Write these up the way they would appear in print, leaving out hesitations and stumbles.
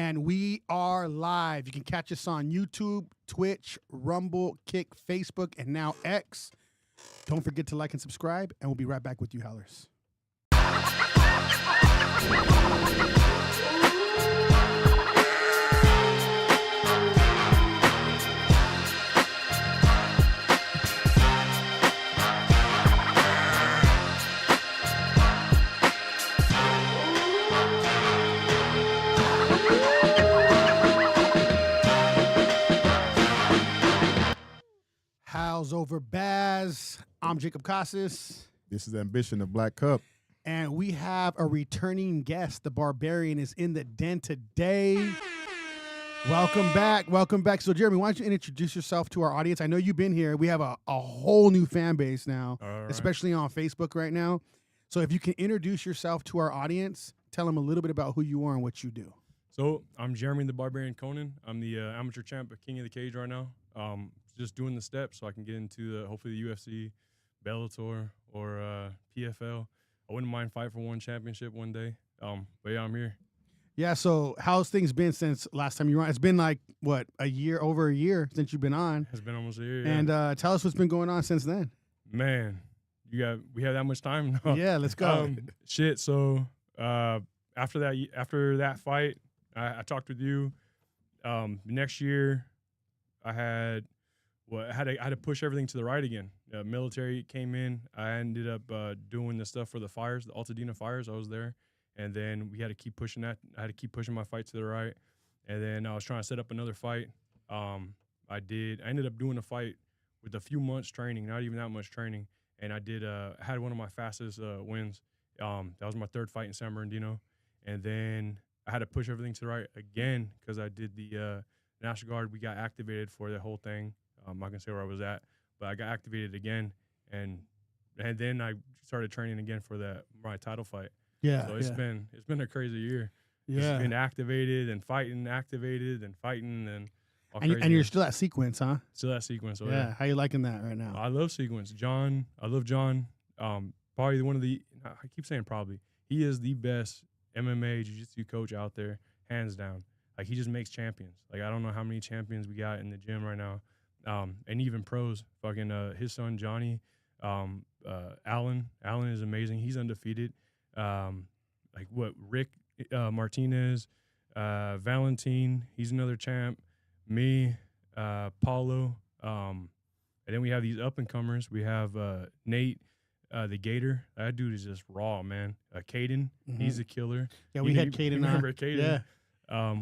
And we are live. You can catch us on YouTube, Twitch, Rumble, Kick, Facebook, and now X. Don't forget to like and subscribe, and we'll be right back with you, Howlers. Howls over Baaz. I'm Jacob Casas. This is Ambishun, the Black Cup. And we have a returning guest. The Barbarian is in the den today. Welcome back. Welcome back. So, Jeremy, why don't you introduce yourself to our audience? I know you've been here. We have a whole new fan base now, especially on Facebook right now. So if you can introduce yourself to our audience, tell them a little bit about who you are and what you do. So I'm Jeremy the Barbarian Conant. I'm the amateur champ of King of the Cage right now. Just doing the steps so I can get into hopefully the UFC, Bellator, or PFL. I wouldn't mind fight for one championship one day. But yeah, I'm here. Yeah, so how's things been since last time you were on? It's been like, what, over a year since you've been on. It's been almost a year, yeah. And tell us what's been going on since then. Man, we have that much time? No. Yeah, let's go. So after that fight, I talked with you. Next year, I had to push everything to the right again. Military came in. I ended up doing the stuff for the fires, the Altadena fires. I was there, and then we had to keep pushing that. I had to keep pushing my fight to the right, and then I was trying to set up another fight. I ended up doing a fight with a few months training, not even that much training, and I had one of my fastest wins. That was my third fight in San Bernardino, and then I had to push everything to the right again because I did the National Guard. We got activated for the whole thing. I'm not gonna say where I was at, but I got activated again, and then I started training again for my title fight. Yeah, so it's been a crazy year. Yeah, it's been activated and fighting, activated and fighting, and and you're still at Sequence, huh? Still at Sequence. So yeah. How you liking that right now? I love Sequence. I love John. Probably one of the. I keep saying probably. He is the best MMA jiu-jitsu coach out there, hands down. Like, he just makes champions. Like, I don't know how many champions we got in the gym right now. And even pros, fucking his son Johnny, Alan is amazing. He's undefeated. Rick Martinez, Valentin, he's another champ. Me, Paulo, and then we have these up and comers. We have Nate, the Gator. That dude is just raw, man. Caden, he's a killer. Yeah, we had Caden. Remember Caden? Yeah.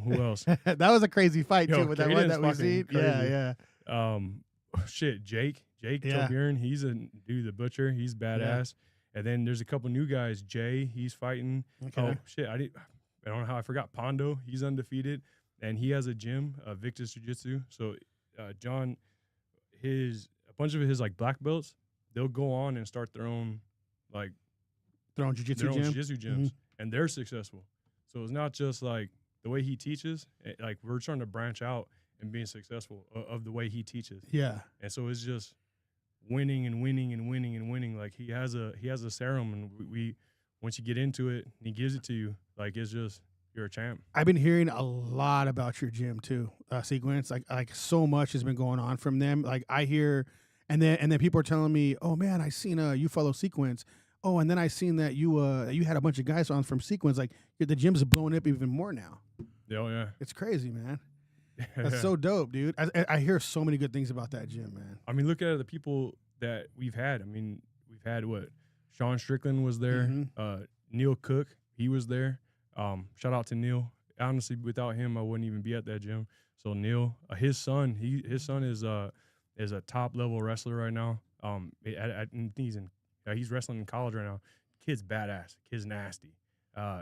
Who else? That was a crazy fight too. With that one that we see. Yeah. Jake Tobiern, he's a dude, the butcher. He's badass. Yeah. And then there's a couple new guys. Jay, he's fighting. Okay. Oh shit, I don't know how I forgot Pondo. He's undefeated, and he has a gym, Victus Jiu-Jitsu. So John, a bunch of his like black belts, they'll go on and start their own jiu-jitsu gyms, and they're successful. So it's not just like the way he teaches. Like, we're trying to branch out and being successful of the way he teaches. Yeah. And so it's just winning and winning and winning and winning. Like, he has a serum, and we once you get into it, and he gives it to you. Like, it's just, you're a champ. I've been hearing a lot about your gym too, Sequence. Like so much has been going on from them. Like, I hear, and then people are telling me, oh man, I seen you follow Sequence. Oh, and then I seen that you had a bunch of guys on from Sequence. Like, the gym's blowing up even more now. Oh yeah, it's crazy, man. That's so dope, dude. I hear so many good things about that gym, man. I mean, look at the people that we've had. I mean, we've had Sean Strickland was there. Neil Cook, he was there. Shout out to Neil. Honestly, without him, I wouldn't even be at that gym. So Neil, his son is a top level wrestler right now. He's wrestling in college right now. Kid's badass. Kid's nasty.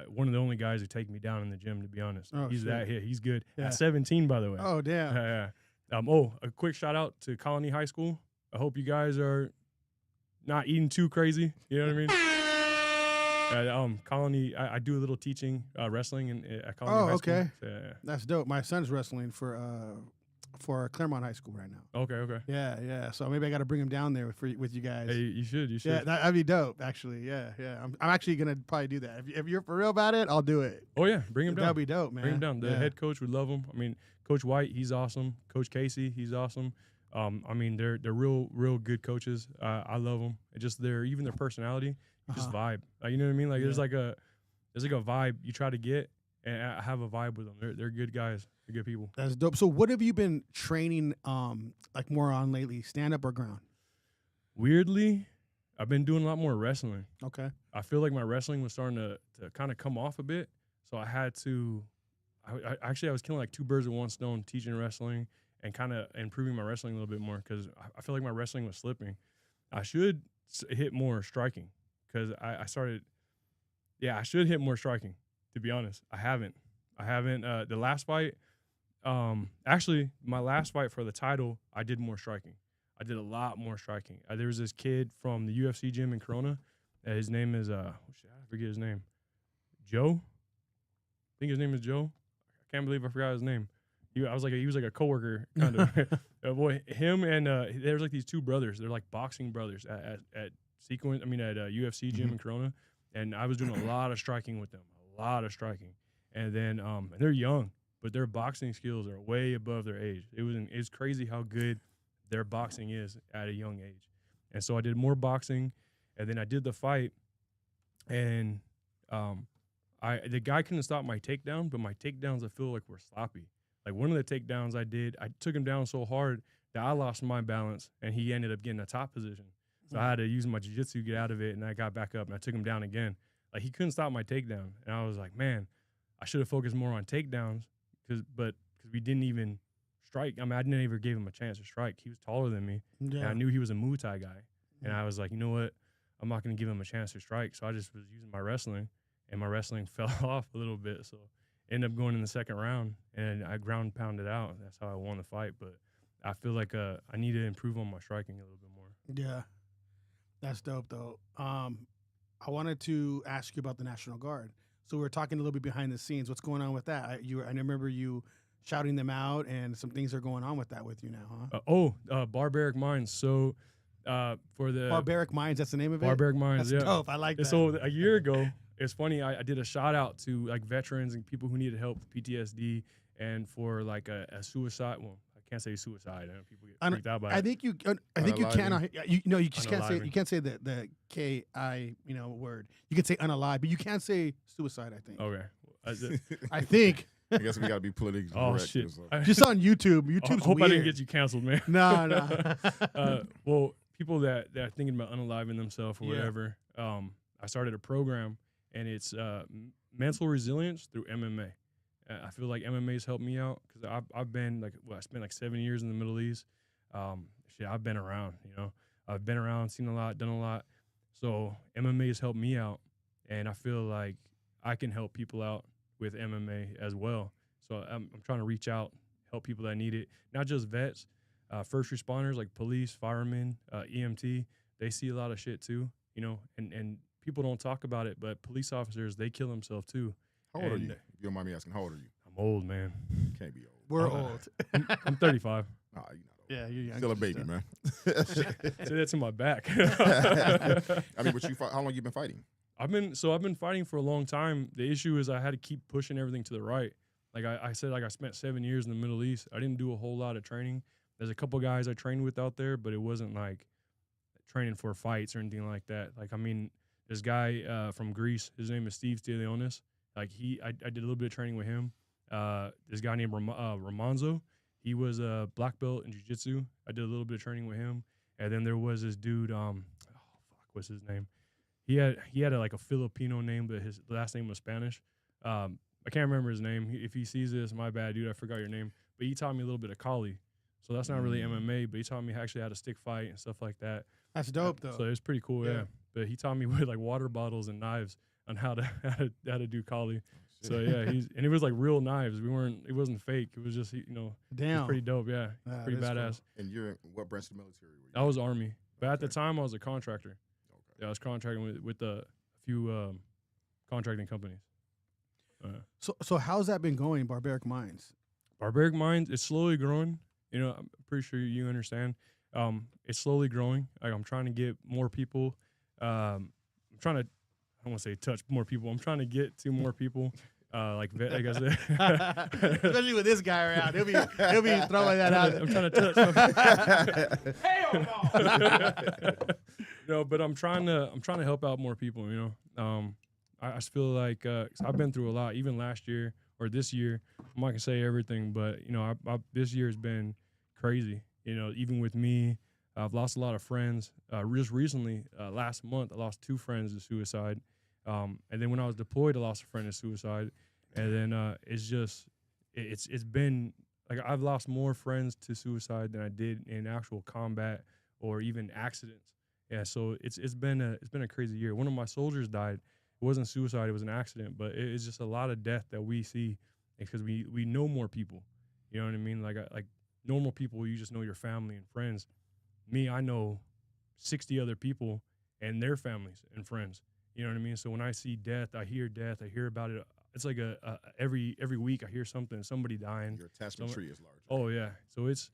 One of the only guys who take me down in the gym, to be honest. Oh, he's shit. that hit. He's good. Yeah. At 17, by the way. Oh, damn. Yeah. A quick shout out to Colony High School. I hope you guys are not eating too crazy. You know what I mean? Colony, I do a little teaching wrestling at Colony High School. Okay. So, yeah. That's dope. My son's wrestling for for Claremont High School right now. Okay. Yeah. So maybe I got to bring him down there with you guys. Hey, you should. Yeah, that'd be dope. Actually, yeah. I'm actually gonna probably do that. If you're for real about it, I'll do it. Oh yeah, bring him down. That'd be dope, man. Bring him down. The head coach would love him. I mean, Coach White, he's awesome. Coach Casey, he's awesome. I mean, they're real good coaches. I love them. Just even their personality, just vibe. You know what I mean? Like there's like a vibe you try to get, and I have a vibe with them. They're good guys. They're good people. That's dope. So what have you been training like more on lately? Stand up or ground? Weirdly, I've been doing a lot more wrestling. Okay. I feel like my wrestling was starting to kind of come off a bit, so I had to. I was killing like two birds with one stone, teaching wrestling and kind of improving my wrestling a little bit more because I feel like my wrestling was slipping. I should hit more striking because I started. Yeah, I should hit more striking. To be honest, I haven't. The last fight, actually, my last fight for the title, I did more striking. I did a lot more striking. There was this kid from the UFC gym in Corona. His name is I forget his name. Joe. I think his name is Joe. I can't believe I forgot his name. He was like a coworker kind of. Boy, him and there's like these two brothers. They're like boxing brothers at UFC gym in Corona, and I was doing a lot of striking with them. A lot of striking, and then and they're young, but their boxing skills are way above their age. It's crazy how good their boxing is at a young age, and so I did more boxing, and then I did the fight, and the guy couldn't stop my takedown, but my takedowns I feel like were sloppy. Like one of the takedowns I did, I took him down so hard that I lost my balance, and he ended up getting a top position. So I had to use my jiu-jitsu to get out of it, and I got back up, and I took him down again. Like he couldn't stop my takedown, and I was like, man, I should have focused more on takedowns because we didn't even strike. I mean, I didn't even give him a chance to strike. He was taller than me, and I knew he was a Muay Thai guy, and I was like, you know what, I'm not going to give him a chance to strike. So I just was using my wrestling, and my wrestling fell off a little bit. So ended up going in the second round, and I ground pounded out. That's how I won the fight. But I feel like I need to improve on my striking a little bit more. Yeah, that's dope though. I wanted to ask you about the National Guard. So we were talking a little bit behind the scenes. What's going on with that? I remember you shouting them out, and some things are going on with that with you now, huh? Barbaric Minds. So for the Barbaric Minds, that's the name of it? Barbaric Minds, that's yeah. dope. I like that. So a year ago, it's funny, I did a shout out to like veterans and people who needed help with PTSD and for like a suicide. Well, I can't say suicide. I know people get freaked out by it. I think you can. You just can't say the KI word. You can say unalive, but you can't say suicide. I think. Okay. I think. I guess we got to be politically correct. Shit. Just on YouTube. YouTube's I hope weird. I didn't get you canceled, man. No. Well, people that are thinking about unaliving themselves or whatever, I started a program, and it's mental resilience through MMA. I feel like MMA's helped me out because I've been I spent like 7 years in the Middle East. I've been around, I've been around, seen a lot, done a lot. So MMA has helped me out, and I feel like I can help people out with MMA as well. So I'm trying to reach out, help people that need it, not just vets, first responders like police, firemen, EMT. They see a lot of shit too, and people don't talk about it, but police officers, they kill themselves too. How old are you? If you don't mind me asking, how old are you? I'm old, man. Can't be old. We're old. I'm 35. Nah, you're not old. Yeah, you're young. Still a baby, man. Say that to my back. I mean, how long you been fighting? I've been fighting for a long time. The issue is I had to keep pushing everything to the right. Like I said, I spent 7 years in the Middle East. I didn't do a whole lot of training. There's a couple guys I trained with out there, but it wasn't like training for fights or anything like that. Like, I mean, this guy from Greece, his name is Steve Steleonis. Like I did a little bit of training with him. This guy named Ramonzo, he was a black belt in jiu-jitsu. I did a little bit of training with him. And then there was this dude, what's his name? He had a Filipino name, but his last name was Spanish. I can't remember his name. If he sees this, my bad, dude. I forgot your name. But he taught me a little bit of Kali. So that's not really MMA, but he taught me actually how to stick fight and stuff like that. That's dope, though. So it was pretty cool, yeah. But he taught me with like water bottles and knives on how to do Kali. So yeah, and it was like real knives. It wasn't fake. It was just it was pretty dope. Yeah, pretty badass. Cool. And you're what branch of the military were you? I was Army, but at the time I was a contractor. Okay. Yeah, I was contracting with a few contracting companies. So how's that been going, Barbaric Minds? Barbaric Minds, it's slowly growing. You know, I'm pretty sure you understand. It's slowly growing. Like, I'm trying to get more people. I'm trying to, I don't want to say touch more people. I'm trying to get to more people. Like I said, Especially with this guy around, he'll be throwing that out. I'm trying to touch. Hell no. No, but I'm trying to help out more people. You know, I just feel like 'cause I've been through a lot. Even last year or this year, I'm not gonna say everything, but you know, this year has been crazy. You know, even with me, I've lost a lot of friends. Just recently, last month, I lost 2 friends to suicide. And then when I was deployed, I lost a friend to suicide. And then it's been like I've lost more friends to suicide than I did in actual combat or even accidents. Yeah, so it's been a crazy year. One of my soldiers died. It wasn't suicide; it was an accident. But it's just a lot of death that we see because we know more people. You know what I mean? Like normal people, you just know your family and friends. Me, I know 60 other people and their families and friends. You know what I mean? So when I see death, I hear about it. It's like every week I hear somebody dying. Your attachment tree is large. Oh yeah. So it's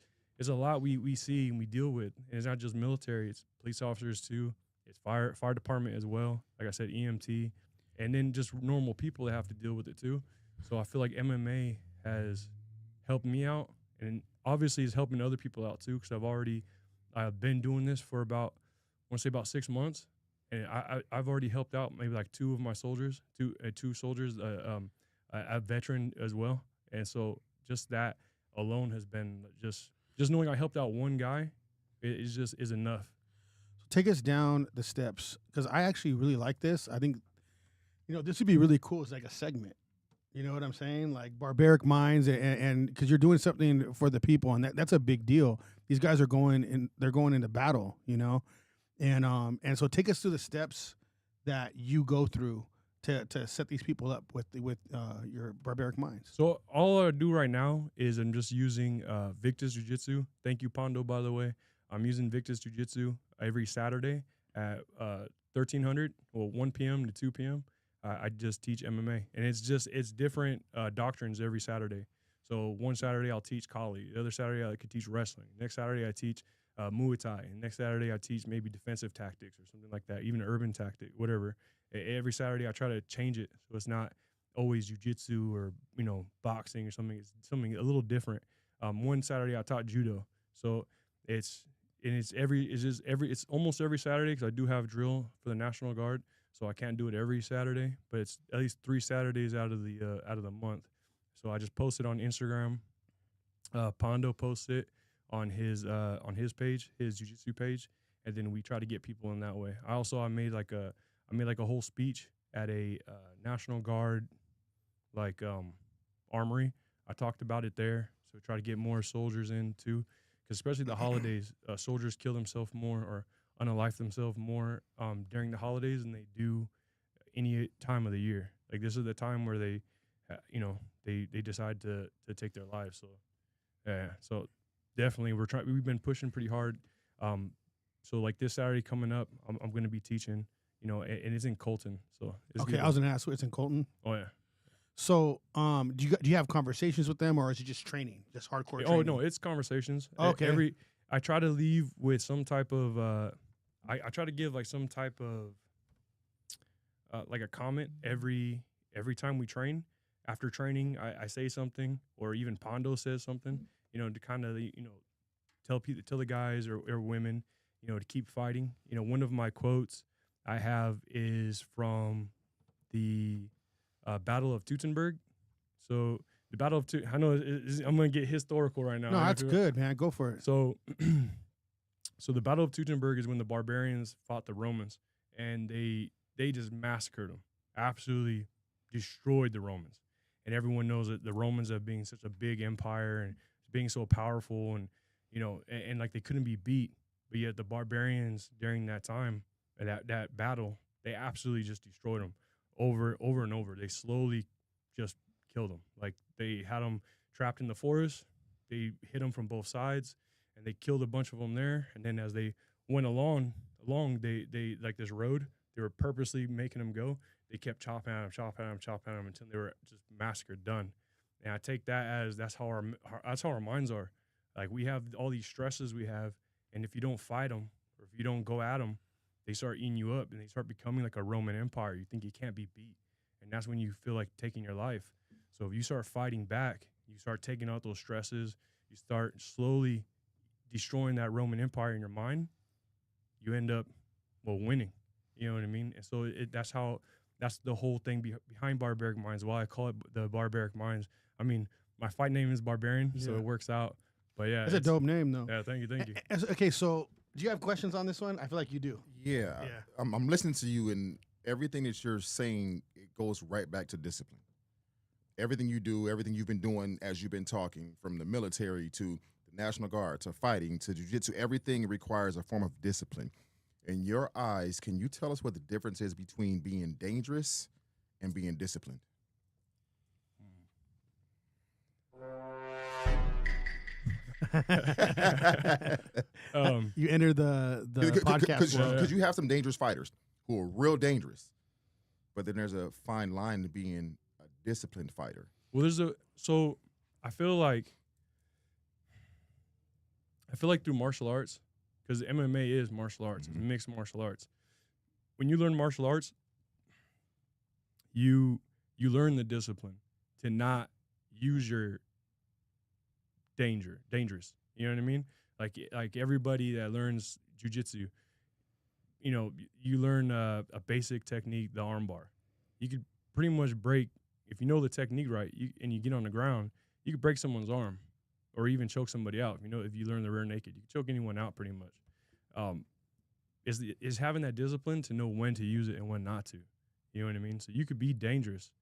a lot we see and we deal with. And it's not just military, it's police officers too. It's fire department as well. Like I said, EMT, and then just normal people that have to deal with it too. So I feel like MMA has helped me out, and obviously it's helping other people out too, because I've been doing this for about 6 months. And I've already helped out maybe like 2 of my soldiers, two soldiers, a veteran as well. And so just that alone has been just knowing I helped out one guy is enough. Take us down the steps, because I actually really like this. I think, this would be really cool as like a segment. You know what I'm saying? Like Barbaric Minds, and because you're doing something for the people, and that's a big deal. These guys are going into battle, And so take us through the steps that you go through to set these people up with your Barbaric Minds. So all I do right now is I'm just using Victus Jiu-Jitsu. Thank you, Pondo, by the way. I'm using Victus Jiu-Jitsu every Saturday at 1300, 1 p.m. to 2 p.m. I just teach MMA, and it's different doctrines every Saturday. So one Saturday I'll teach Kali. The other Saturday I could teach wrestling. Next Saturday I teach Muay Thai. And next Saturday I teach maybe defensive tactics or something like that, even urban tactic, whatever. Every Saturday I try to change it so it's not always jiu-jitsu or boxing or something. It's something a little different. One Saturday I taught judo, so it's almost every Saturday, because I do have drill for the National Guard, so I can't do it every Saturday, but it's at least 3 Saturdays out of the month. So I just post it on Instagram. Pondo posts it on his page, his jiu-jitsu page, and then we try to get people in that way. I made like a whole speech at a National Guard armory. I talked about it there, so try to get more soldiers in too, because especially the holidays, soldiers kill themselves more or unalive themselves more during the holidays than they do any time of the year. Like this is the time where they decide to take their lives. So yeah, so definitely we've been pushing pretty hard. So like this Saturday coming up, I'm going to be teaching, and it's in Colton. So it's okay, good. I was going to ask, it's in Colton. Oh yeah. So do you have conversations with them, or is it just training, just hardcore? Oh training? no, it's conversations. Okay. I try to leave with some type of I try to give like some type of like a comment every time we train. After training, I say something, or even Pondo says something, to kind of tell the guys or women, to keep fighting. One of my quotes I have is from the Battle of Teutoburg. So the Battle of I know I'm going to get historical right now. No, that's good, man. Go for it. So so the Battle of Teutoburg is when the barbarians fought the Romans, and they just massacred them, absolutely destroyed the Romans. And everyone knows that the Romans, have being such a big empire and being so powerful, and and like they couldn't be beat, but yet the barbarians during that time, that battle, they absolutely just destroyed them over and over. They slowly just killed them. Like they had them trapped in the forest. They hit them from both sides, and they killed a bunch of them there. And then as they went along, they like this road, they were purposely making them go. They kept chopping at them until they were just massacred, done. And I take that as that's how our minds are. Like we have all these stresses we have, and if you don't fight them or if you don't go at them, they start eating you up and they start becoming like a Roman Empire. You think you can't be beat, and that's when you feel like taking your life. So if you start fighting back, you start taking out those stresses, you start slowly destroying that Roman Empire in your mind, you end up, winning. You know what I mean? And so that's the whole thing behind Barbaric Minds. Why I call it the Barbaric Minds. I mean, my fight name is Barbarian, so it works out. But yeah, it's a dope name, though. Yeah, thank you. Okay, so do you have questions on this one? I feel like you do. Yeah. I'm listening to you, and everything that you're saying, it goes right back to discipline. Everything you do, everything you've been doing as you've been talking, from the military to the National Guard to fighting to jiu-jitsu, everything requires a form of discipline. In your eyes, can you tell us what the difference is between being dangerous and being disciplined? You enter the podcast because you have some dangerous fighters who are real dangerous, but then there's a fine line to being a disciplined fighter. Well, so I feel like through martial arts, because MMA is martial arts, it's mixed martial arts. When you learn martial arts, you learn the discipline to not use your dangerous. You know what I mean? Like everybody that learns jiu-jitsu, you learn a basic technique, the armbar. You could pretty much break, if you know the technique right, and you get on the ground, you could break someone's arm or even choke somebody out. If you learn the rear naked, you can choke anyone out pretty much. Is having that discipline to know when to use it and when not to. You know what I mean? So you could be dangerous,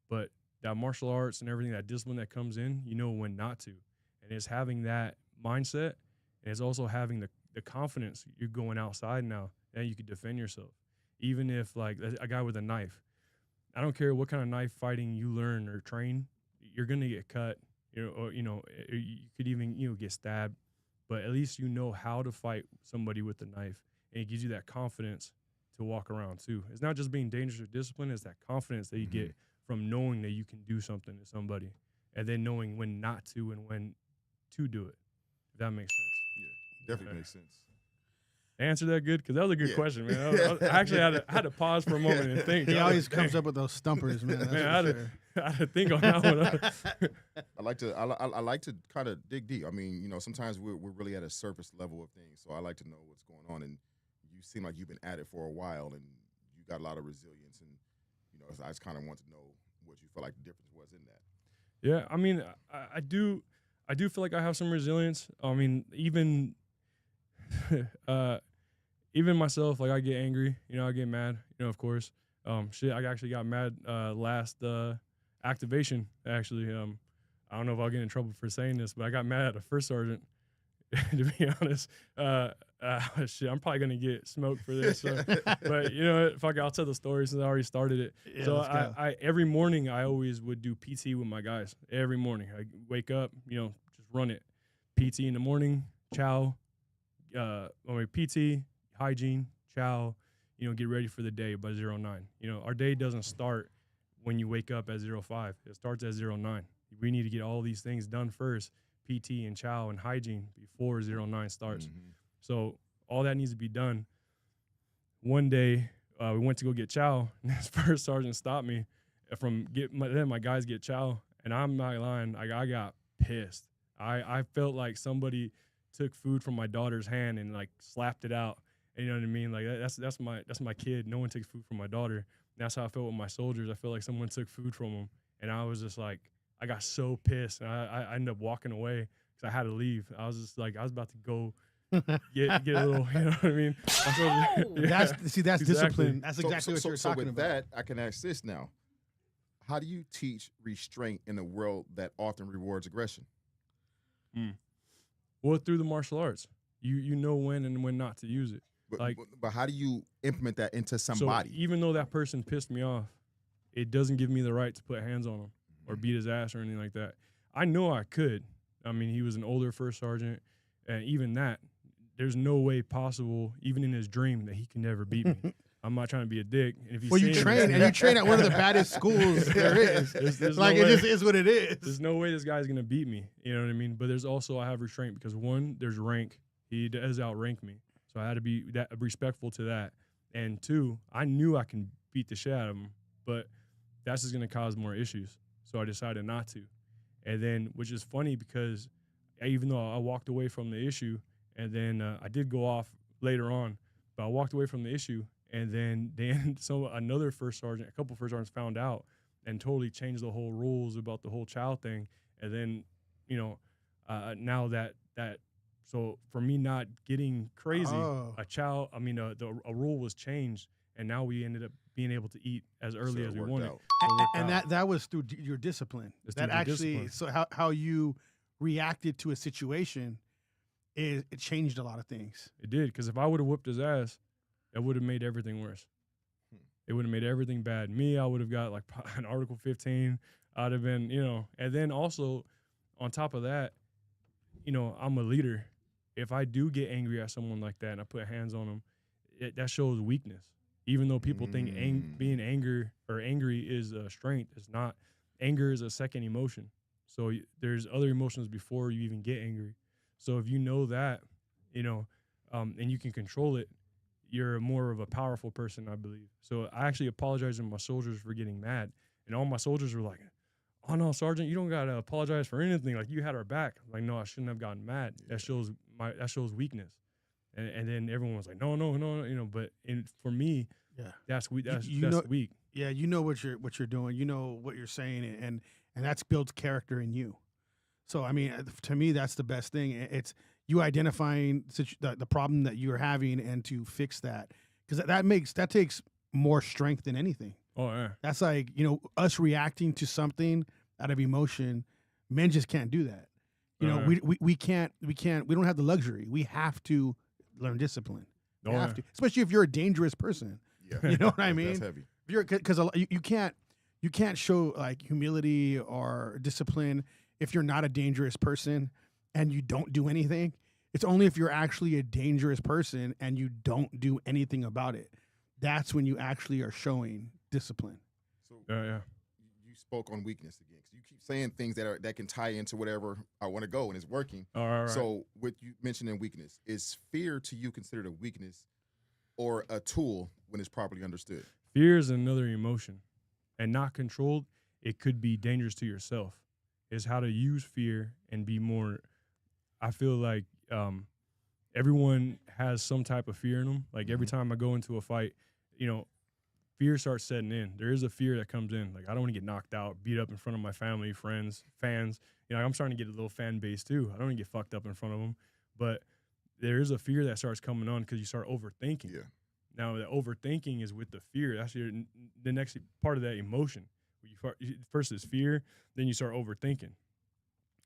but that martial arts and everything, that discipline that comes in, you know when not to. And it's having that mindset, and it's also having the confidence you're going outside now and you can defend yourself. Even if, like, a guy with a knife, I don't care what kind of knife fighting you learn or train, you're going to get cut, or you could even, get stabbed, but at least you know how to fight somebody with the knife, and it gives you that confidence to walk around too. It's not just being dangerous or disciplined, it's that confidence that you get from knowing that you can do something to somebody, and then knowing when not to and when to do it. If that makes sense. Yeah, definitely makes sense. Answer that good? Because that was a good question, man. I actually had to pause for a moment and think. He always comes up with those stumpers, man. That's I had to think on that one. I like to kind of dig deep. I mean, sometimes we're really at a surface level of things, so I like to know what's going on. And you seem like you've been at it for a while, and you got a lot of resilience. And so I just kind of want to know what you feel like the difference was in that. Yeah, I mean, I do feel like I have some resilience. I mean, even myself, like, I get angry, I get mad, of course. I actually got mad last activation, actually. I don't know if I'll get in trouble for saying this, but I got mad at a first sergeant, to be honest. I'm probably going to get smoked for this. But, fuck it, I'll tell the story since I already started it. Yeah, so I every morning, I always would do PT with my guys. Every morning. I wake up, just run it. PT in the morning, chow, PT, hygiene, chow, get ready for the day by 09. Our day doesn't start when you wake up at 05. It starts at 09. We need to get all these things done first, PT and chow and hygiene, before 09 starts. So all that needs to be done. One day, we went to go get chow, and this first sergeant stopped me from letting my guys get chow, and I'm not lying, I got pissed. I felt like somebody took food from my daughter's hand and, like, slapped it out. And you know what I mean? Like, that's my kid. No one takes food from my daughter. And that's how I felt with my soldiers. I felt like someone took food from them, and I was just like, I got so pissed, and I ended up walking away because I had to leave. I was just like, I was about to go get a little, you know what I mean? That's exactly. discipline. That's exactly what you're talking with about. That, I can ask this now. How do you teach restraint in a world that often rewards aggression? Well, through the martial arts. You know when and when not to use it. But how do you implement that into somebody? So even though that person pissed me off, it doesn't give me the right to put hands on him or beat his ass or anything like that. I know I could. I mean, he was an older first sergeant, and even that, there's no way possible, even in his dream, that he can never beat me. I'm not trying to be a dick. And if Well, you train at one of the baddest schools there is. There's Like, no it way. just is what it is. There's no way this guy's gonna beat me. You know what I mean? But there's also I have restraint because one, there's rank. He does outrank me, so I had to be that respectful to that. And two, I knew I can beat the shit out of him, but that's just gonna cause more issues. So I decided not to. And then, which is funny because even though I walked away from the issue, and then I did go off later on, but I walked away from the issue. And then another first sergeant, a couple first sergeants found out and totally changed the whole rules about the whole child thing. And then, now that so for me not getting crazy, a rule was changed, and now we ended up being able to eat as early as we wanted. And that was through your discipline. That actually, so how you reacted to a situation, it changed a lot of things. It did, because if I would have whooped his ass, it would have made everything worse. It would have made everything bad. Me, I would have got like an Article 15. I'd have been, and then also on top of that, I'm a leader. If I do get angry at someone like that and I put hands on them, that shows weakness. Even though people think being angry is a strength, it's not. Anger is a second emotion. So there's other emotions before you even get angry. So if you know that, and you can control it, you're more of a powerful person, I believe. So I actually apologized to my soldiers for getting mad. And all my soldiers were like, "Oh, no, Sergeant, you don't got to apologize for anything. Like, you had our back." I'm like, no, I shouldn't have gotten mad. Yeah. That shows weakness. And then everyone was like, no, but for me, that's weak. That's weak. Yeah, you know what you're doing. You know what you're saying, and that's builds character in you. So, I mean, to me, that's the best thing. It's you identifying the problem that you're having and to fix that, because that takes more strength than anything. Oh yeah, that's like us reacting to something out of emotion. Men just can't do that. We can't. We don't have the luxury. We have to learn discipline. We have to, especially if you're a dangerous person. Yeah, you know what I mean. That's heavy. Because you can't show like humility or discipline if you're not a dangerous person and you don't do anything. It's only if you're actually a dangerous person and you don't do anything about it. That's when you actually are showing discipline. So you spoke on weakness again. You keep saying things that can tie into whatever I want to go, and it's working. All right. So with you mentioning weakness, is fear to you considered a weakness or a tool when it's properly understood? Fear is another emotion, and not controlled, it could be dangerous to yourself. It's how to use fear and be more. I feel like everyone has some type of fear in them. Like every time I go into a fight, fear starts setting in. There is a fear that comes in. Like, I don't want to get knocked out, beat up in front of my family, friends, fans. I'm starting to get a little fan base too. I don't want to get fucked up in front of them. But there is a fear that starts coming on because you start overthinking. Yeah. Now, the overthinking is with the fear. That's the next part of that emotion. First is fear, then you start overthinking.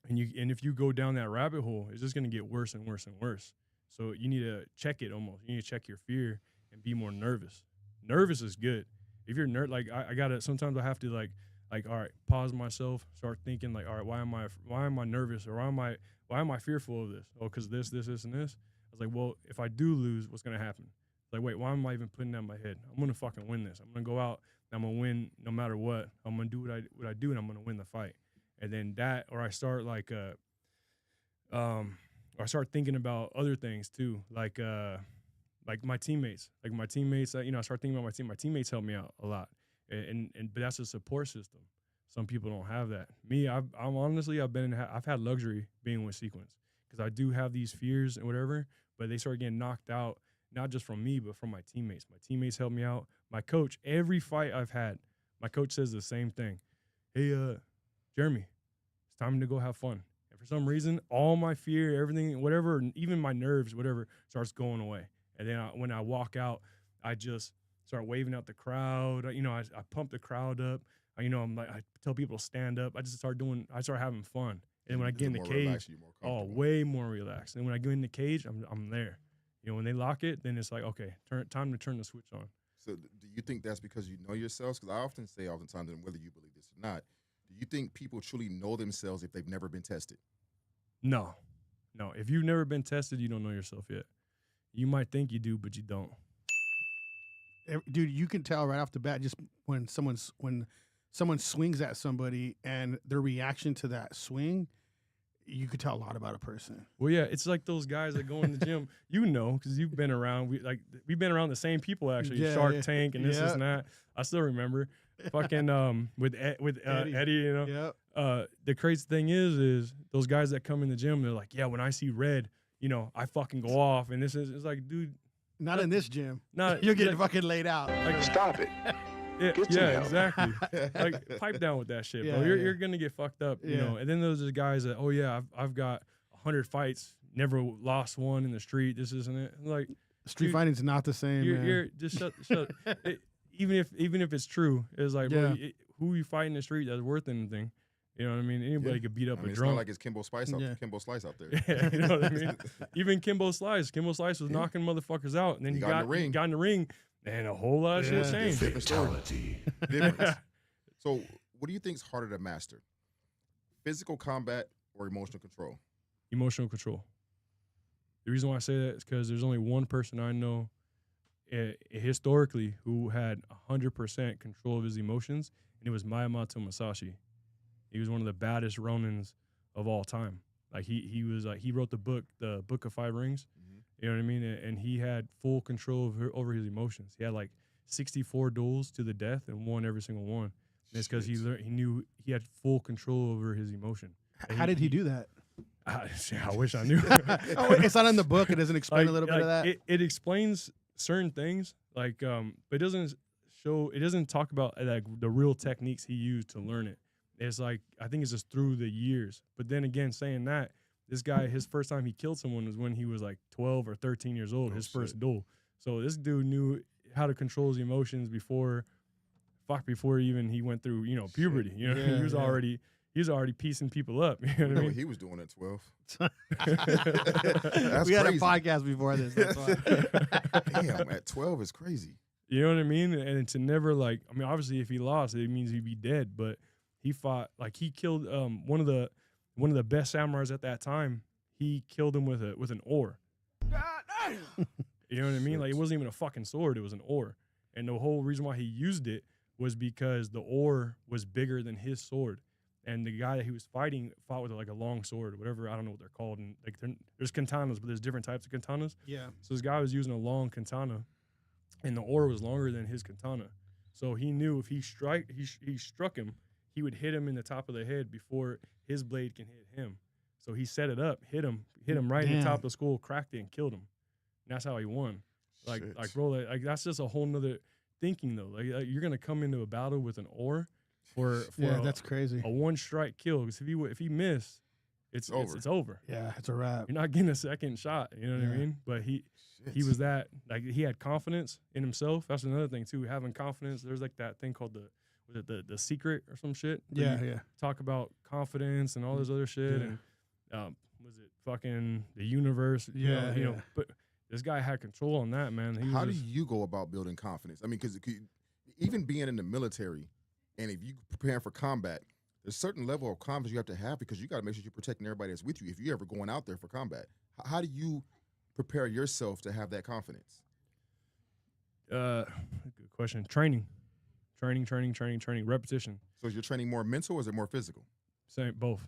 And if you go down that rabbit hole, it's just going to get worse and worse and worse. So you need to check it almost. You need to check your fear and be more nervous. Nervous is good. If you're like I gotta, sometimes I have to like, all right, pause myself, start thinking like, all right, why am I nervous, or why am I fearful of this? Oh, because this, and this. I was like, well, if I do lose, what's going to happen? Like, wait, why am I even putting that in my head? I'm going to fucking win this. I'm going to go out and I'm going to win no matter what. I'm going to do what I do, and I'm going to win the fight. And then or I start like, I start thinking about other things too, like my teammates. Like my teammates, I start thinking about my team. My teammates help me out a lot, but that's a support system. Some people don't have that. Me, I've had luxury being with Sequence, because I do have these fears and whatever, but they start getting knocked out, not just from me, but from my teammates. My teammates help me out. My coach, every fight I've had, my coach says the same thing. Hey, Jeremy, it's time to go have fun. And for some reason, all my fear, everything, whatever, even my nerves, whatever, starts going away. And then when I walk out, I just start waving out the crowd. I pump the crowd up. I'm like, I tell people to stand up. I start having fun. And when I get in the cage, way more relaxed. And when I go in the cage, I'm there. When they lock it, then it's like, okay, time to turn the switch on. So do you think that's because you know yourselves? Because I often say oftentimes, and whether you believe this or not, do you think people truly know themselves if they've never been tested? No. If you've never been tested, you don't know yourself yet. You might think you do, but you don't. Dude, you can tell right off the bat just when someone swings at somebody and their reaction to that swing, you could tell a lot about a person. Well, yeah, it's like those guys that go in the gym, because you've been around. We've been around the same people actually. Yeah, Shark yeah. Tank and this and that. I still remember, fucking with Eddie. You know, Yep. the crazy thing is those guys that come in the gym, they're like, yeah, when I see red, I fucking go off. And it's like, dude, Not in this gym. not You're getting fucking laid out. Stop it. Yeah, exactly. Like, pipe down with that shit, bro. Yeah, You're gonna get fucked up, you Yeah. know. And then those are the guys that, oh yeah, I've got 100 fights, never lost one in the street. This isn't it. Like, Street dude, fighting's not the same, man. you're just shut. Even if it's true, it's like, bro, who you fight in the street that's worth anything? You know what I mean? Anybody could beat up a it's drunk. not like it's Kimbo Slice out there. Yeah, you know what I mean? Even Kimbo Slice was knocking motherfuckers out, and then he got in the ring, and a whole lot of shit changed. Different story. Difference. So, what do you think is harder to master? Physical combat or emotional control? Emotional control. The reason why I say that is because there's only one person I know historically who had 100% control of his emotions, and it was Miyamoto Musashi. He was one of the baddest Ronins of all time. Like he was like, he wrote the Book of Five Rings. Mm-hmm. You know what I mean? And he had full control over his emotions. He had like 64 duels to the death and won every single one. And it's because he knew he had full control over his emotion. And How did he do that? I wish I knew. It's not in the book. It doesn't explain a little bit of that. It explains certain things, but it doesn't show. It doesn't talk about like the real techniques he used to learn it. It's like, I think it's just through the years. But then again, saying that, this guy, his first time he killed someone was when he was like 12 or 13 years old, his first duel. So this dude knew how to control his emotions before even he went through, puberty. You know, Yeah, he was already piecing people up. You know what I mean? He was doing at 12. We had a podcast before this. That's why. Damn, at 12 is crazy. You know what I mean? And to never obviously if he lost, it means he'd be dead. But he fought, he killed one of the best samurais at that time. He killed him with an oar. You know what I mean? Like, it wasn't even a fucking sword; it was an oar. And the whole reason why he used it was because the oar was bigger than his sword. And the guy that he was fighting fought with like a long sword or whatever. I don't know what they're called. And like, there's katanas, but there's different types of katanas. Yeah. So this guy was using a long katana, and the oar was longer than his katana. So he knew if he struck him, he would hit him in the top of the head before his blade can hit him. So he set it up, hit him right in the top of the skull, cracked it, and killed him. And that's how he won. Bro, that's just a whole nother thinking though. Like you're gonna come into a battle with an oar for that's crazy. A one strike kill. Because if he missed, it's over. It's over. Yeah, it's a wrap. You're not getting a second shot. You know what I mean? But he was that, he had confidence in himself. That's another thing too. Having confidence. There's like that thing called the secret or some shit. Yeah. Talk about confidence and all this other shit. Yeah. And was it fucking the universe? You know. But this guy had control on that, man. How do you go about building confidence? I mean, because even being in the military, and if you preparing for combat, there's a certain level of confidence you have to have because you got to make sure you're protecting everybody that's with you. If you're ever going out there for combat, how do you prepare yourself to have that confidence? Good question. Training, repetition. So is your training more mental or is it more physical? Same, both.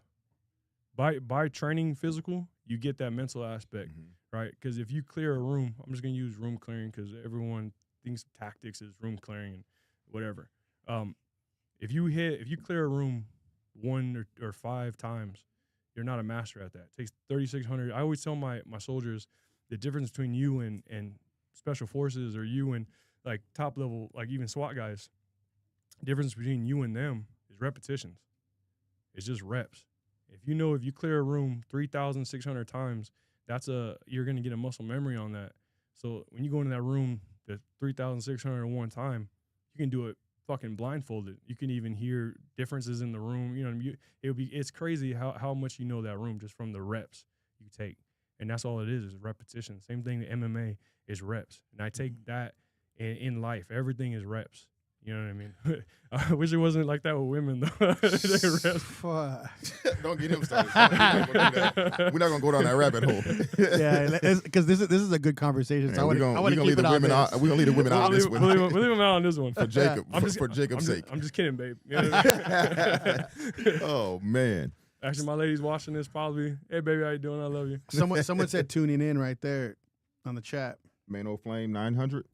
By training physical, you get that mental aspect, right? Because if you clear a room, I'm just gonna use room clearing because everyone thinks tactics is room clearing and whatever. If you clear a room 1 or 5 times, you're not a master at that. It takes 3,600. I always tell my soldiers the difference between you and special forces or you and like top level, like even SWAT guys. The difference between you and them is repetitions. It's just reps. If you clear a room 3,600 times, you're gonna get a muscle memory on that. So when you go into that room the 3,601 time, you can do it fucking blindfolded. You can even hear differences in the room. You know, it's crazy how much you know that room just from the reps you take. And that's all it is repetition. Same thing, the MMA is reps. And I take that in life. Everything is reps. You know what I mean? I wish it wasn't like that with women though. They rest. Fuck. Don't get him started. We're not gonna go down that rabbit hole. Yeah, because this is a good conversation. So Man, I want to keep it women out. We're gonna leave the women out of this one. We'll leave them out on this one. For Jacob, for Jacob's sake. I'm just kidding, babe. You know what I mean? Oh man. Actually, my lady's watching this probably. Hey, baby, how you doing? I love you. Someone said tuning in right there on the chat. Main old flame 900.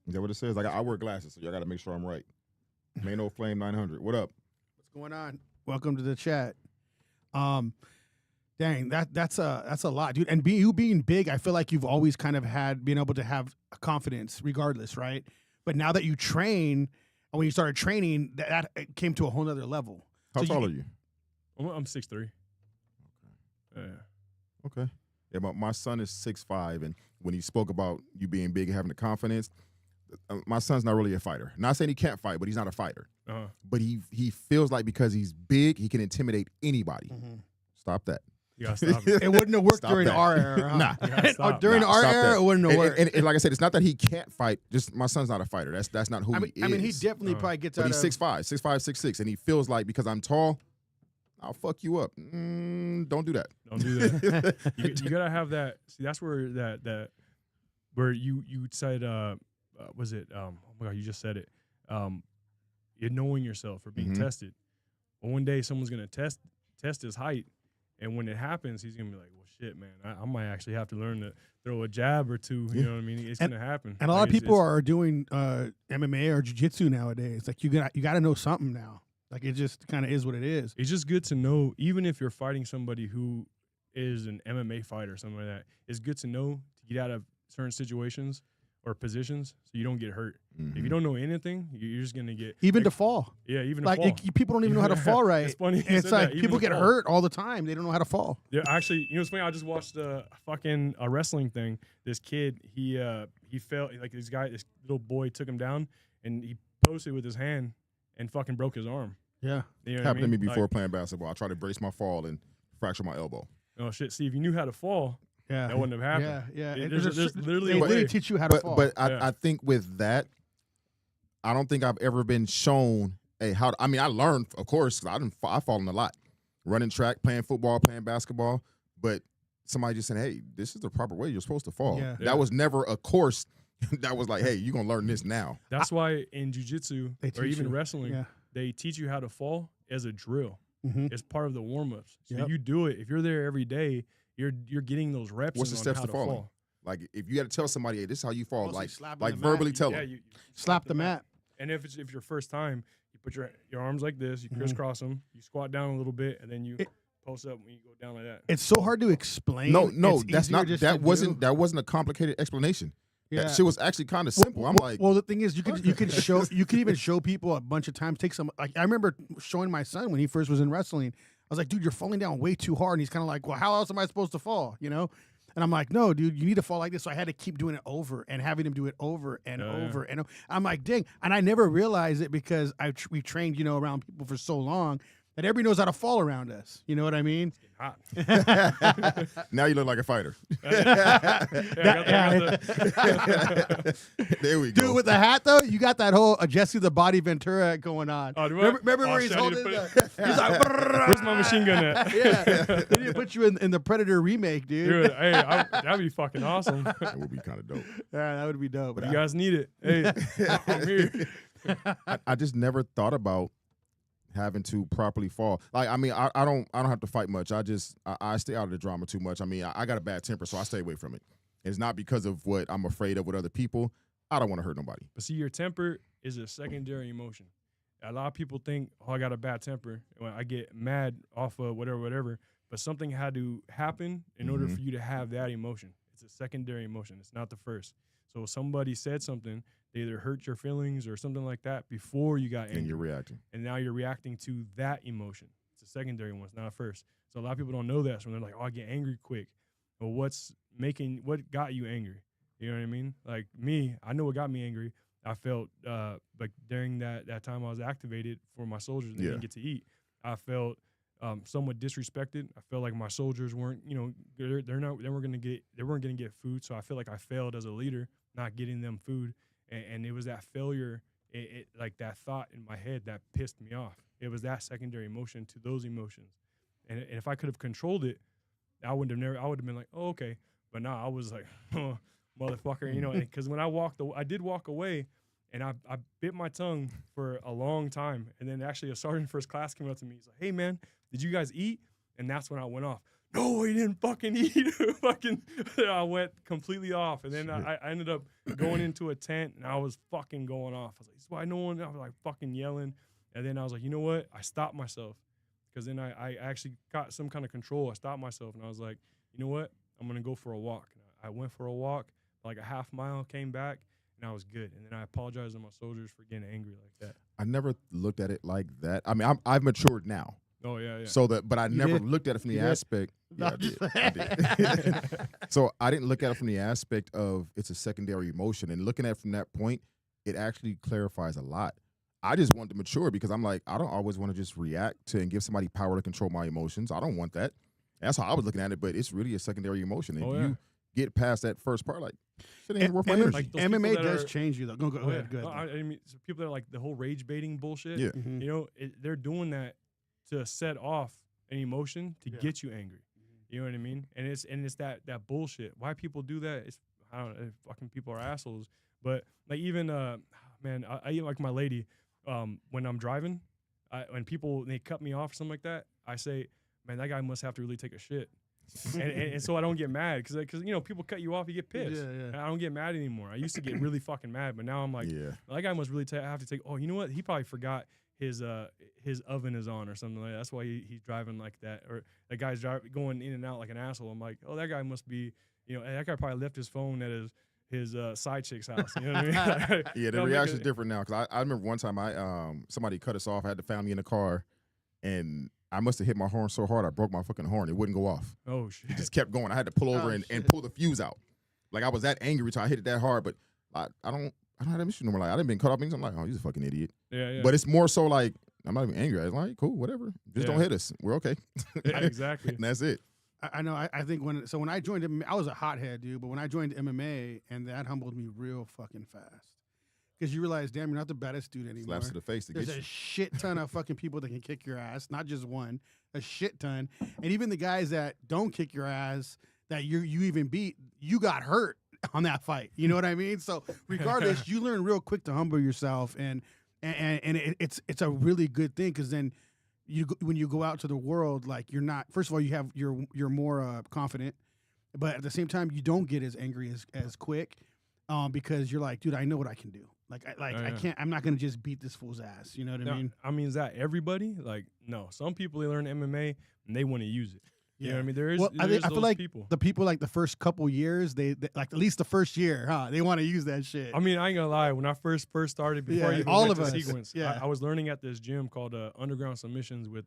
Is that what it says? I wear glasses, so y'all got to make sure I'm right. Main old flame 900. What up? What's going on? Welcome to the chat. Dang, that's a lot, dude. And you being big, I feel like you've always kind of been able to have confidence regardless, right? But now that you train, and when you started training, that it came to a whole nother level. How tall are you? I'm 6'3". Yeah. Okay. Yeah, but my son is 6'5", and when he spoke about you being big and having the confidence, my son's not really a fighter. Not saying he can't fight, but he's not a fighter. Uh-huh. But he feels like because he's big, he can intimidate anybody. Mm-hmm. Stop that. You gotta stop it. It wouldn't have worked Stop during that. our era. Huh? Nah. During our stop era, that. it wouldn't have worked. And like I said, it's not that he can't fight. Just my son's not a fighter. That's not who he is. I mean, he definitely probably gets But out he's of 6'5", 6'6", and he feels like because I'm tall, I'll fuck you up. Don't do that. Don't do that. you gotta have that. See, that's where that where you said was it? Oh my God, you just said it. You're knowing yourself or being tested. Well, one day someone's gonna test his height, and when it happens, he's gonna be like, "Well, shit, man, I might actually have to learn to throw a jab or two." You know what I mean? It's gonna happen. And a lot of people are doing MMA or jiu-jitsu nowadays. Like you got to know something now. Like it just kind of is what it is. It's just good to know, even if you're fighting somebody who is an MMA fighter or something like that, it's good to know to get out of certain situations or positions so you don't get hurt. If you don't know anything, you're just going to get... Even to fall. Yeah, even like to fall. People don't even know how to fall right. It's funny. It's like that, people get hurt all the time. They don't know how to fall. Yeah, actually, you know what's funny? I just watched a wrestling thing. This kid, he fell, like this little boy took him down and he posted with his hand and fucking broke his arm. Yeah. You know Happened to me before like, playing basketball. I tried to brace my fall and fracture my elbow. Oh, shit. See, if you knew how to fall, that wouldn't have happened. Yeah. There's literally they a way. literally teach you how to fall. But I think with that, I don't think I've ever been shown how. I mean, I learned, of course, because I've fallen a lot, running track, playing football, playing basketball. But somebody just said, "Hey, this is the proper way you're supposed to fall." Yeah. That was never a course that was like, "Hey, you're gonna learn this now." That's why in jiu-jitsu or even wrestling, they teach you how to fall as a drill. It's part of the warm-ups. So you do it. If you're there every day, you're getting those reps. What's the steps to falling? Fall. Like if you got to tell somebody, "Hey, this is how you fall," like verbally tell them. You slap the mat. And if it's your first time, you put your arms like this, you crisscross them, you squat down a little bit, and then you post up when you go down like that. It's so hard to explain. No, it's that's not. That wasn't a complicated explanation. Yeah. That shit was actually kind of simple. I'm like, well, the thing is, you can even show people a bunch of times. Take some. Like I remember showing my son when he first was in wrestling. I was like, dude, you're falling down way too hard. And he's kind of like, well, how else am I supposed to fall? You know. And I'm like, no, dude, you need to fall like this. So I had to keep doing it over and having him do it over and over and over. I'm like, dang. And I never realized it because we trained, around people for so long that everybody knows how to fall around us. You know what I mean? Hot. Now you look like a fighter. There we go. Dude, with the hat, though, you got that whole Jesse the Body Ventura going on. Oh, remember where he's holding he's like, where's my machine gun at? Yeah. They need to put you in the Predator remake, dude. Hey, that'd be fucking awesome. That would be kind of dope. Yeah, that would be dope. But you guys need it. Hey, I'm here. I just never thought about having to properly fall. Like, I mean, I don't have to fight much. I stay out of the drama too much. I mean, I got a bad temper, so I stay away from it. It's not because of what I'm afraid of with other people. I don't want to hurt nobody. But see, your temper is a secondary emotion. A lot of people think, oh, I got a bad temper. When I get mad off of whatever. But something had to happen in order for you to have that emotion. It's a secondary emotion. It's not the first. So if somebody said something, they either hurt your feelings or something like that before you got angry. And you're reacting. And now you're reacting to that emotion. It's a secondary one. It's not a first. So a lot of people don't know that. So they're like, oh, I get angry quick. Well, what got you angry? You know what I mean? Like me, I know what got me angry. I felt like during that time I was activated for my soldiers and they didn't get to eat. I felt somewhat disrespected. I felt like my soldiers weren't, they weren't gonna get food. So I feel like I failed as a leader, not getting them food. And it was that failure it like that thought in my head that pissed me off. It was that secondary emotion to those emotions. And if I could have controlled it, I would have been like, oh, okay. But no, I was like, oh, motherfucker, you know, because when I did walk away, and I bit my tongue for a long time. And then actually a sergeant first class came up to me. He's like, hey, man, did you guys eat? And that's when I went off. No, we didn't fucking eat. I went completely off. And then I ended up going into a tent, and I was fucking going off. I was like, this is why no one, I was like fucking yelling. And then I was like, you know what? I stopped myself. Because then I actually got some kind of control. I stopped myself, and I was like, you know what? I'm going to go for a walk. And I went for a walk, like a half mile, came back, and I was good. And then I apologized to my soldiers for getting angry like that. I never looked at it like that. I mean, I've matured now. Oh, yeah. So but I never looked at it from the aspect. Yeah, I did. So I didn't look at it from the aspect of it's a secondary emotion. And looking at it from that point, it actually clarifies a lot. I just wanted to mature because I'm like, I don't always want to just react to and give somebody power to control my emotions. I don't want that. That's how I was looking at it, but it's really a secondary emotion. If you get past that first part, like, shit ain't worth my energy. Like MMA does change you, though. Go ahead. Go ahead. I mean, so people that are like the whole rage baiting bullshit, yeah. Mm-hmm. You know, they're doing that to set off an emotion to get you angry. You know what I mean? And it's that bullshit. Why people do that? It's, I don't know, fucking people are assholes. But like even man, I like my lady. When I'm driving, when people they cut me off or something like that, I say, man, that guy must have to really take a shit. and so I don't get mad because you know people cut you off, you get pissed. And I don't get mad anymore. I used to get really fucking mad, but now I'm like, that guy must really have to take. Oh, you know what? He probably forgot his oven is on or something like that. That's why he's driving like that. Or that guy's going in and out like an asshole. I'm like, oh, that guy must be, you know, that guy probably left his phone at his side chick's house. You know what I mean? Yeah, the reaction's different now. Because I remember one time somebody cut us off. I had to find me in the car, and I must have hit my horn so hard I broke my fucking horn. It wouldn't go off. Oh shit! It just kept going. I had to pull over and pull the fuse out. Like I was that angry, so I hit it that hard. But I don't have that issue no more. Like I didn't been cut off. I'm like, oh, he's a fucking idiot. Yeah. But it's more so like I'm not even angry. I was like, cool, whatever. Just don't hit us. We're okay. Yeah, exactly. And that's it. I know. I think when I joined MMA, I was a hothead, dude. But when I joined MMA, and that humbled me real fucking fast. Because you realize, damn, you're not the baddest dude anymore. Slaps to the face to There's get a you. shit ton of fucking people that can kick your ass, not just one, a shit ton. And even the guys that don't kick your ass, that you even beat, you got hurt on that fight. You know what I mean? So regardless, you learn real quick to humble yourself, and it's a really good thing because then when you go out to the world, like you're not. First of all, you're more confident, but at the same time, you don't get as angry as quick, because you're like, dude, I know what I can do. I can't. I'm not gonna just beat this fool's ass. You know what I mean? I mean, is that everybody? Like, no. Some people they learn MMA and they want to use it. You know what I mean? There is. Well, I feel like people. The people like the first couple years, they like at least the first year, they want to use that shit. I mean, I ain't gonna lie. When I first started, before I even all went of to us. Sequence, Yeah. I was learning at this gym called Underground Submissions with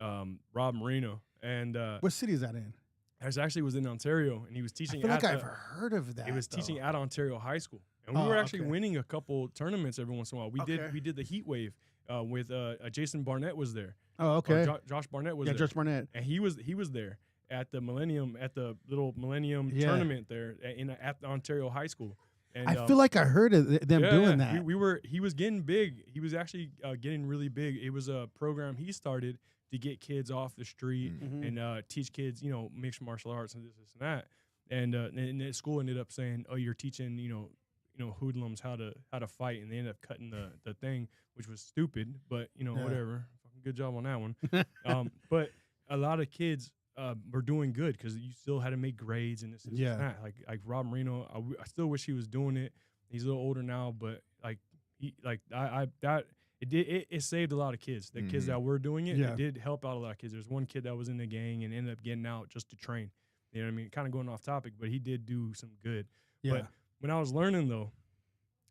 Rob Marino. And what city is that in? It actually was in Ontario, and he was teaching. I feel like I've heard of that. He was teaching at Ontario High School, and we were actually winning a couple tournaments every once in a while. We did the Heat Wave with Jason Barnett was there. Oh, okay. Josh Barnett was there. Yeah, Josh Barnett, and he was there at the little Millennium tournament there at the Ontario High School. And I feel like I heard of them doing that. He was getting big. He was actually getting really big. It was a program he started to get kids off the street and teach kids, mixed martial arts and this and that. And the school ended up saying, "Oh, you're teaching, hoodlums how to fight," and they ended up cutting the thing, which was stupid. But whatever. Fucking good job on that one. But a lot of kids were doing good because you still had to make grades and this and that. Like Rob Marino, I still wish he was doing it. He's a little older now, but it saved a lot of kids. The kids that were doing it, it did help out a lot of kids. There's one kid that was in the gang and ended up getting out just to train. You know what I mean? Kind of going off topic, but he did do some good. Yeah. But when I was learning though,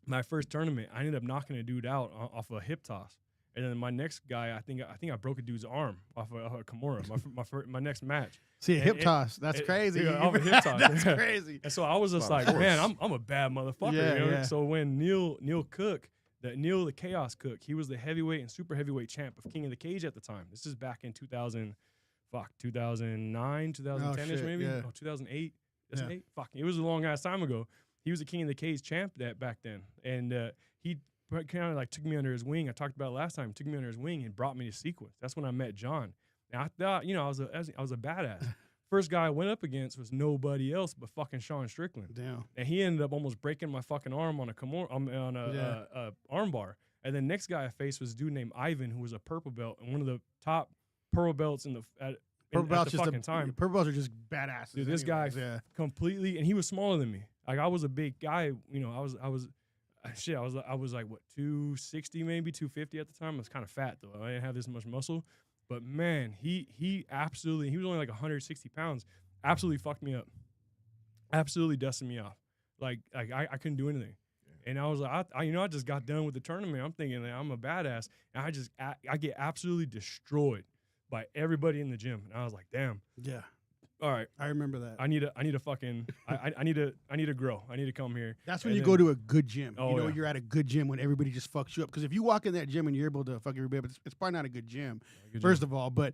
my first tournament, I ended up knocking a dude out off a hip toss. And then my next guy, I think I broke a dude's arm off a Kimura. My next match. See, a hip toss. That's crazy. Off a hip toss. That's crazy. And so I was just like, man, I'm a bad motherfucker. Yeah. So when Neil Cook, the Chaos Cook, he was the heavyweight and super heavyweight champ of King of the Cage at the time. This is back in 2009, 2010-ish maybe? Yeah. Oh, 2008. 2008? Fuck, it was a long ass time ago. He was the King of the Cage champ back then. And he kind of like took me under his wing. I talked about it last time. Took me under his wing and brought me to Sequence. That's when I met John. And I thought, I was a badass. First guy I went up against was nobody else but fucking Sean Strickland. Damn. And he ended up almost breaking my fucking arm on a arm bar. And then next guy I faced was a dude named Ivan, who was a purple belt and one of the top purple belts in the Purple belts time. Purple belts are just badasses. Dude, this guy completely, and he was smaller than me. Like I was a big guy. I was like what 260 maybe 250 at the time. I was kind of fat though. I didn't have this much muscle. But man, he was only like 160 pounds. Absolutely fucked me up. Absolutely dusted me off. Like I couldn't do anything. And I was like, I just got done with the tournament. I'm thinking that I'm a badass, and I get absolutely destroyed by everybody in the gym. And I was like, damn. Yeah. All right. I remember that. I need to fucking I need to grow. I need to come here. That's when you go to a good gym. Oh, You're at a good gym when everybody just fucks you up. Because if you walk in that gym and you're able to fuck everybody up, it's probably not a good gym. First of all, but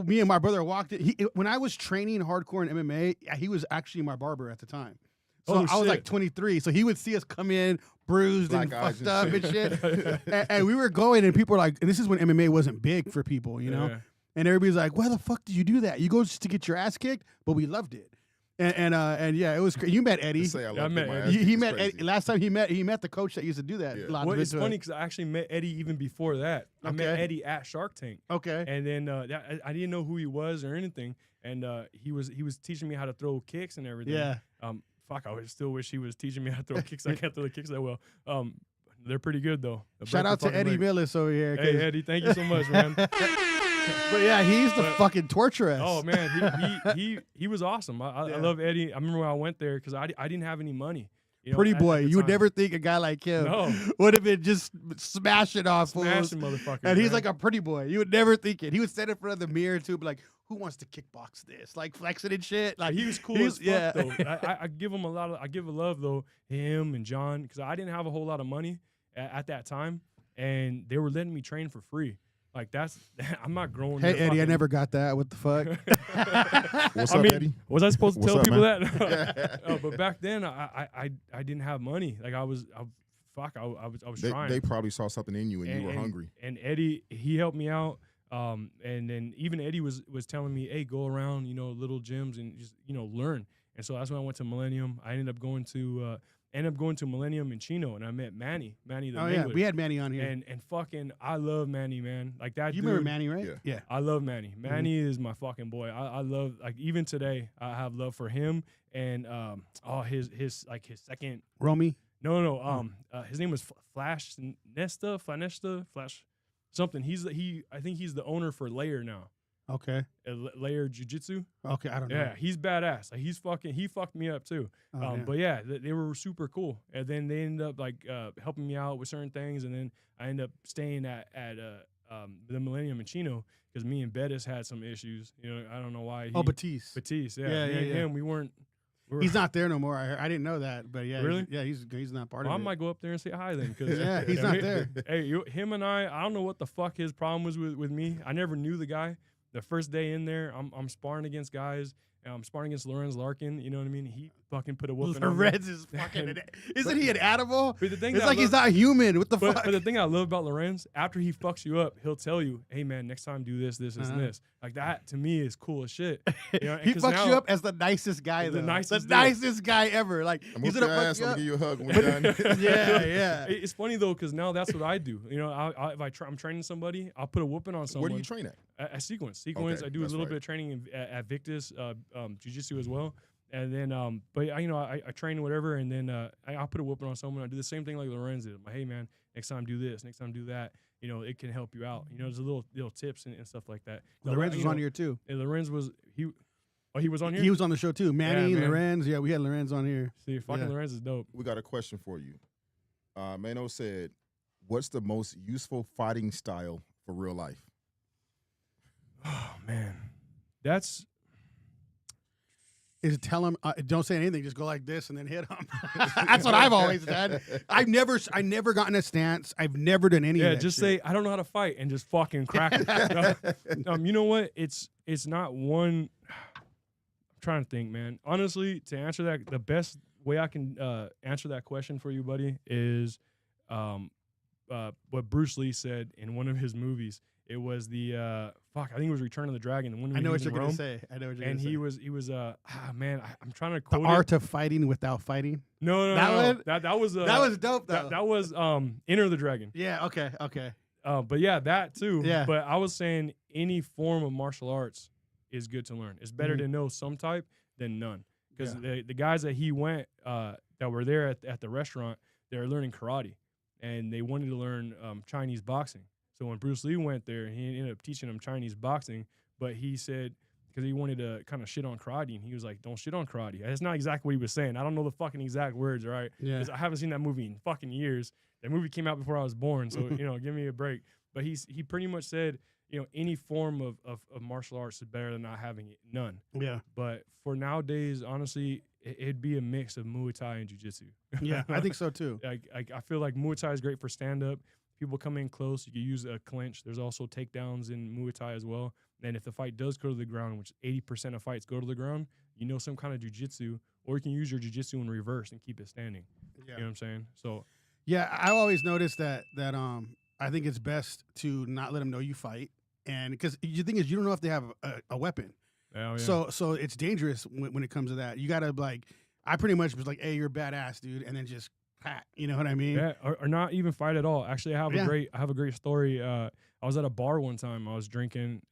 me and my brother walked it. When I was training hardcore in MMA, he was actually my barber at the time. So I was like 23. So he would see us come in bruised and fucked up and shit. and we were going, and people were like, and this is when MMA wasn't big for people, you know? Yeah. And everybody's like, why the fuck did you do that? You go just to get your ass kicked? But we loved it. And yeah, it was crazy. You met Eddie. I met Eddie. He met Eddie. Last time he met the coach that used to do that. Yeah. Well, it's funny because I actually met Eddie even before that. I met Eddie at Shark Tank. Okay. And then I didn't know who he was or anything. And he was teaching me how to throw kicks and everything. Yeah. Fuck, I still wish he was teaching me how to throw kicks. I can't throw the kicks that well. They're pretty good though. Shout out to Eddie Millis over here. Hey Eddie, thank you so much, man. But yeah, he's the fucking torturous. Oh man, he was awesome. I love Eddie. I remember when I went there because I didn't have any money. Pretty boy, you would never think a guy like him would have been just smashing off fools. Smashing motherfuckers. And he's like a pretty boy. You would never think it. He would stand in front of the mirror too, be like, "Who wants to kickbox this?" Like flexing and shit. Like he was cool as fuck though. I give him I give a love though, him and John, because I didn't have a whole lot of money at that time, and they were letting me train for free. Like I'm not growing. Hey Eddie, I never got that. What the fuck? What's up, Eddie? Was I supposed to tell people man? that? But back then, I didn't have money. Like I was trying. They probably saw something in you, and you were hungry. And Eddie, he helped me out. And then even Eddie was telling me, hey, go around, little gyms and just learn. And so that's when I went to Millennium. I ended up going to Millennium in Chino, and I met Manny the Oh yeah, we had Manny on here. And fucking, I love Manny, man. Like that. You dude, remember Manny, right? Yeah. I love Manny. Manny is my fucking boy. I love, like, even today I have love for him and his second Romy. No. His name was Flash something. I think he's the owner for Layer now. Okay. Layer Jiu-Jitsu. Okay, I don't know. Yeah, he's badass. Like, he fucked me up too. But yeah, they were super cool. And then they ended up like helping me out with certain things, and then I ended up staying at the Millennium in Chino because me and Bettis had some issues. I don't know why. Batiste. Batiste, yeah. Yeah, Me and him, we were. He's not there no more. I didn't know that, but yeah, really? He's not part of it. I might go up there and say hi then. Cause, yeah, he's not there. Hey, him and I don't know what the fuck his problem was with me. I never knew the guy. The first day in there, I'm sparring against guys. I'm sparring against Lorenz Larkin. You know what I mean? He fucking put a whooping on me. Lorenz is fucking. Isn't he an animal? But the thing it's like he's not human. What the fuck? But the thing I love about Lorenz, after he fucks you up, he'll tell you, "Hey man, next time do this, and this." Like that to me is cool as shit. He fucks you up as the nicest guy. The nicest guy ever. Like he's gonna fuck you up. Give you a hug when we're done. yeah. It's funny though, because now that's what I do. If I'm training somebody, I'll put a whooping on someone. Where do you train at? At Sequence. Okay, I do a little bit of training at Victus Jiu-Jitsu as well. And then, but I train whatever, and then I'll put a whooping on someone. I do the same thing like Lorenz did. I'm like, hey man, next time do this, next time do that. It can help you out. There's a little tips and stuff like that. Lorenz was on here too. And Lorenz was he was on here. He was on the show too. Manny, Lorenz. Yeah, we had Lorenz on here. See, fucking Lorenz is dope. We got a question for you. Mano said, "What's the most useful fighting style for real life?" Oh man, that's. Is tell him don't say anything, just go like this and then hit him. That's what I've always done. I never gotten a stance. I've never done any of that. Yeah, just shit. say I don't know how to fight and just fucking crack it. You know what? It's not one. I'm trying to think, man. Honestly, to answer that, the best way I can answer that question for you, buddy, is what Bruce Lee said in one of his movies. It was the I think it was Return of the Dragon. When I know what you're going gonna to say. I know what you're and gonna say. he was man, I'm trying to The quote art of fighting without fighting. No, that no. one? That was That was dope though. that was Enter the Dragon. Yeah. Okay. Okay. But yeah, that too. Yeah. But I was saying any form of martial arts is good to learn. It's better to know some type than none. Because the guys that he went that were there at the restaurant, they were learning karate, and they wanted to learn Chinese boxing. So when Bruce Lee went there, he ended up teaching them Chinese boxing. But he said, because he wanted to kind of shit on karate, and he was like, "Don't shit on karate." That's not exactly what he was saying. I don't know the fucking exact words, right? Yeah. 'Cause I haven't seen that movie in fucking years. That movie came out before I was born, so give me a break. But he pretty much said, any form of martial arts is better than not having none. Yeah. But for nowadays, honestly, it'd be a mix of Muay Thai and Jiu-Jitsu. Yeah, I think so too. I feel like Muay Thai is great for stand-up. People come in close. You can use a clinch. There's also takedowns in Muay Thai as well. And if the fight does go to the ground, which 80% of fights go to the ground, some kind of Jiu-Jitsu, or you can use your Jiu-Jitsu in reverse and keep it standing. Yeah. You know what I'm saying? So yeah, I always noticed that I think it's best to not let them know you fight, and because the thing is you don't know if they have a weapon. yeah. So it's dangerous when it comes to that. You gotta I pretty much was like, hey, you're badass, dude, and then just pat. You know what I mean? Yeah, or not even fight at all. Actually, I have a great story. I was at a bar one time. I was drinking.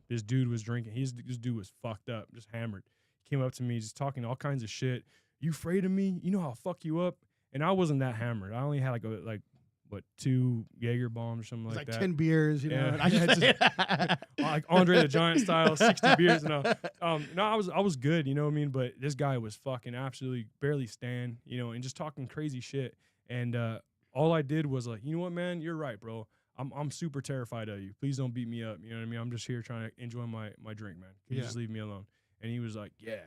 This dude was drinking. This dude was fucked up, just hammered. He came up to me, just talking all kinds of shit. You afraid of me? You know how I'll fuck you up? And I wasn't that hammered. I only had 2 Jaeger bombs or something like that. 10 beers, you know. Yeah. And I just like Andre the Giant style, 60 beers. No, I was good, you know what I mean? But this guy was fucking absolutely barely stand, and just talking crazy shit. And all I did was like, you know what, man? You're right, bro. I'm super terrified of you. Please don't beat me up. You know what I mean? I'm just here trying to enjoy my drink, man. Can you just leave me alone? And he was like, yeah,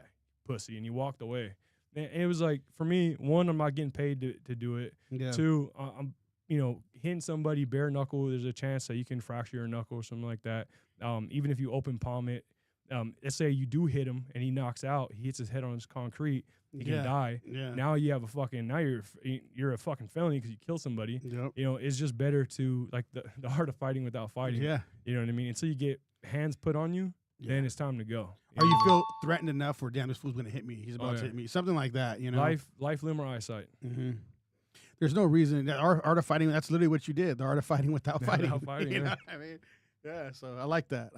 pussy. And he walked away. And it was like, for me, one, I'm not getting paid to do it. Yeah. Two, I'm hitting somebody bare knuckle, there's a chance that you can fracture your knuckle or something like that. Even if you open palm it, let's say you do hit him and he knocks out, he hits his head on his concrete, he can die. Yeah. Now you have you're a fucking felony because you killed somebody. Yep. It's just better to like the art of fighting without fighting. Yeah. You know what I mean? Until you get hands put on you, then it's time to go. Or you feel threatened enough where, damn, this fool's gonna hit me. He's about to hit me. Something like that, Life, limb, or eyesight. Mm-hmm. There's no reason that art of fighting. That's literally what you did. The art of fighting without fighting. Without fighting, you know yeah. what I mean? Yeah. So I like that.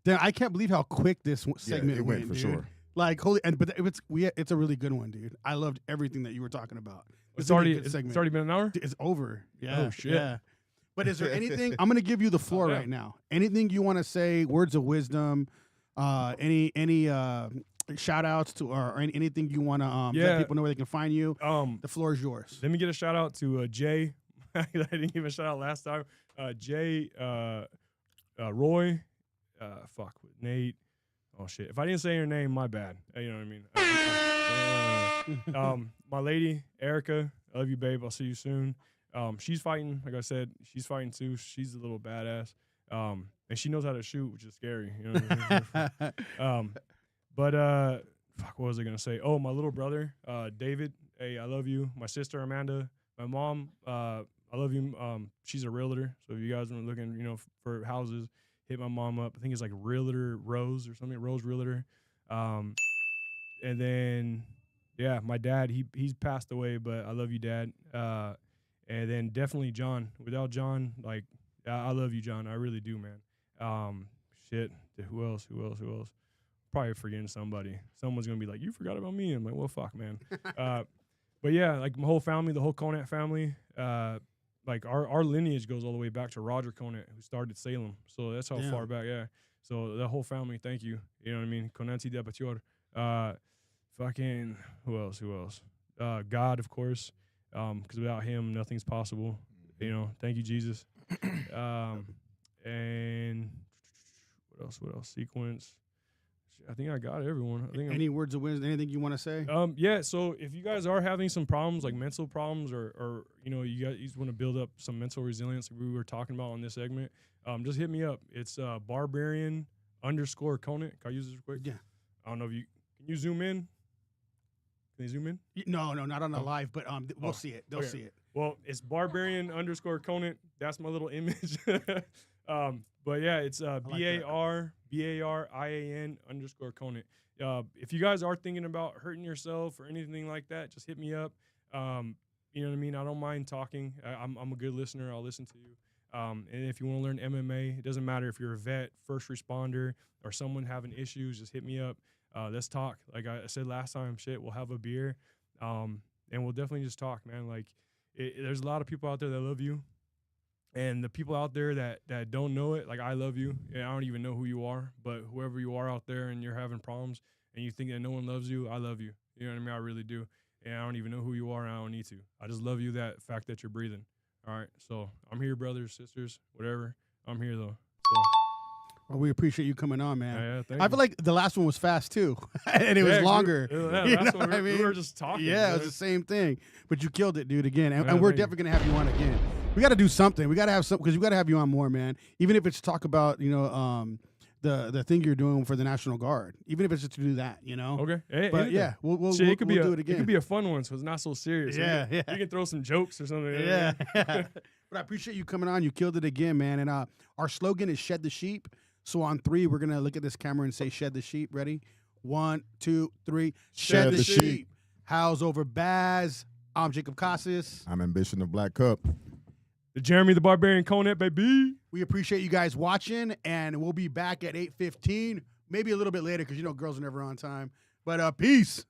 Damn, I can't believe how quick this segment it went for dude. sure. Like holy, but it's a really good one, dude. I loved everything that you were talking about. It's already been an hour. It's over. Yeah. Oh shit. Yeah. But is there anything? I'm gonna give you the floor right now. Anything you want to say? Words of wisdom. Any shout outs to or anything you want to let people know where they can find you. The floor is yours. Let me get a shout out to Jay. I didn't even shout out last time. Jay, Roy, Nate. Oh shit! If I didn't say your name, my bad. You know what I mean. My lady Erica, I love you, babe. I'll see you soon. She's fighting. Like I said, she's fighting too. She's a little badass. And she knows how to shoot, which is scary. You know what I mean? What was I gonna say? Oh, my little brother, David. Hey, I love you. My sister Amanda. My mom. I love you. She's a realtor. So if you guys are looking, for houses, hit my mom up. I think it's like Realtor Rose or something. Rose Realtor. And then, yeah, my dad. He's passed away, but I love you, Dad. And then definitely John. Without John, like, I love you, John. I really do, man. Shit. Who else? Probably forgetting somebody. Someone's gonna be like, "You forgot about me." I'm like, "Well, fuck, man." But yeah, like my whole family, the whole Conant family. Like our lineage goes all the way back to Roger Conant, who started Salem. So that's how far back. Yeah. So the whole family. Thank you. You know what I mean? Conanti de Batior. Fucking who else? God, of course. Because without him, nothing's possible. Thank you, Jesus. And what else? Sequence. I think I got everyone. Any words of wisdom? Anything you want to say? Yeah. So if you guys are having some problems, like mental problems, or you guys want to build up some mental resilience, like we were talking about on this segment, just hit me up. It's Barbarian _ Conant. Can I use this real quick? Yeah. I don't know if can you zoom in? Can you zoom in? No, not on the live, but we'll see it. They'll see it. Well, it's Barbarian _ Conant. That's my little image. But yeah, it's BARBARIAN _ Conant. If you guys are thinking about hurting yourself or anything like that, just hit me up. You know what I mean? I don't mind talking. I'm a good listener. I'll listen to you. And if you want to learn MMA, it doesn't matter if you're a vet, first responder, or someone having issues, just hit me up. Let's talk. Like I said last time, we'll have a beer. And we'll definitely just talk, man. Like there's a lot of people out there that love you. And the people out there that don't know it, like I love you. And I don't even know who you are, but whoever you are out there and you're having problems and you think that no one loves you, I love you. You know what I mean? I really do. And I don't even know who you are and I don't need to. I just love you, that fact that you're breathing. All right. So I'm here, brothers, sisters, whatever. I'm here, though. So. Well, we appreciate you coming on, man. Yeah, thank I you. feel like the last one was fast, too. And it was longer. We were just talking. Yeah, it was the same thing. But you killed it, dude, again. And, Yeah, and we're thank you. definitely going to have you on again. We got to do something. We got to have something because we got to have you on more, man. Even if it's talk about, the thing you're doing for the National Guard. Even if it's just to do that, Okay. Hey, But anything. yeah, we'll Shit, do it again. It could be a fun one, so it's not so serious. Yeah, You yeah. can throw some jokes or something. Yeah. But I appreciate you coming on. You killed it again, man. And our slogan is Shed the Sheep. So on 3, we're going to look at this camera and say Shed the Sheep. Ready? 1, 2, 3. Shed the sheep. Howls over Baaz. I'm Jacob Casas. I'm Ambishun the Black Cup. The Jeremy the Barbarian Conant, baby. We appreciate you guys watching, and we'll be back at 8:15, maybe a little bit later because girls are never on time. But peace.